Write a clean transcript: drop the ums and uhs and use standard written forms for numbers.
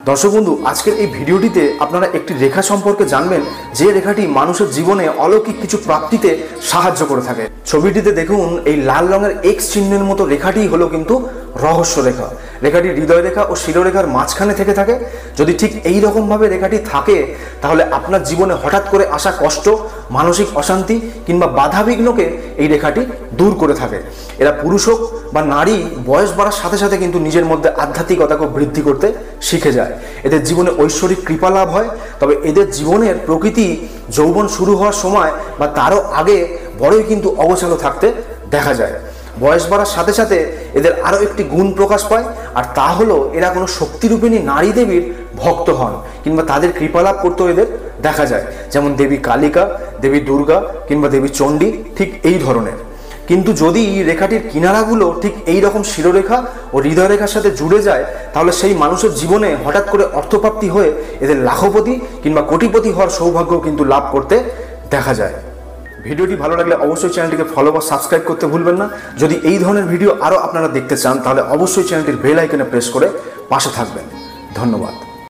দর্শক বন্ধু, আজকের এই ভিডিওটিতে আপনারা একটি রেখা সম্পর্কে জানবেন যে রেখাটি মানুষের জীবনে অলৌকিক কিছু প্রাপ্তিতে সাহায্য করে থাকে। ছবিটিতে দেখুন, এই লাল রঙের এক্স চিহ্নের মতো রেখাটি হলো কিন্তু রহস্য রেখা। রেখাটি হৃদয় রেখা ও শিরোরেখার মাঝখানে থেকে থাকে। যদি ঠিক এই রকমভাবে রেখাটি থাকে, তাহলে আপনার জীবনে হঠাৎ করে আসা কষ্ট, মানসিক অশান্তি কিংবা বাধাবিঘ্নকে এই রেখাটি দূর করে থাকে। এরা পুরুষ হোক বা নারী, বয়স বাড়ার সাথে সাথে কিন্তু নিজের মধ্যে আধ্যাত্মিকতাকে বৃদ্ধি করতে শিখে যায়। এদের জীবনে ঐশ্বরিক কৃপা লাভ হয়। তবে এদের জীবনের প্রকৃতি যৌবন শুরু হওয়ার সময় বা তারও আগে বড়ই কিন্তু অগোছালো থাকতে দেখা যায়। বয়স বাড়ার সাথে সাথে এদের আরও একটি গুণ প্রকাশ পায়, আর তা হলো এরা কোনো শক্তিরূপিণী নারী দেবীর ভক্ত হন কিংবা তাদের কৃপালাভ করতেও এদের দেখা যায়, যেমন দেবী কালিকা, দেবী দুর্গা কিংবা দেবী চণ্ডী, ঠিক এই ধরনের। কিন্তু যদি রেখাটির কিনারাগুলো ঠিক এই রকম শিরোরেখা ও হৃদয় রেখার সাথে জুড়ে যায়, তাহলে সেই মানুষের জীবনে হঠাৎ করে অর্থপ্রাপ্তি হয়ে এদের লাখপতি কিংবা কোটিপতি হওয়ার সৌভাগ্য কিন্তু লাভ করতে দেখা যায়। ভিডিওটি ভালো লাগলে অবশ্যই চ্যানেলটিকে ফলো বা সাবস্ক্রাইব করতে ভুলবেন না। যদি এই ধরনের ভিডিও আরও আপনারা দেখতে চান, তাহলে অবশ্যই চ্যানেলটির বেল আইকনে প্রেস করে পাশে থাকবেন। ধন্যবাদ।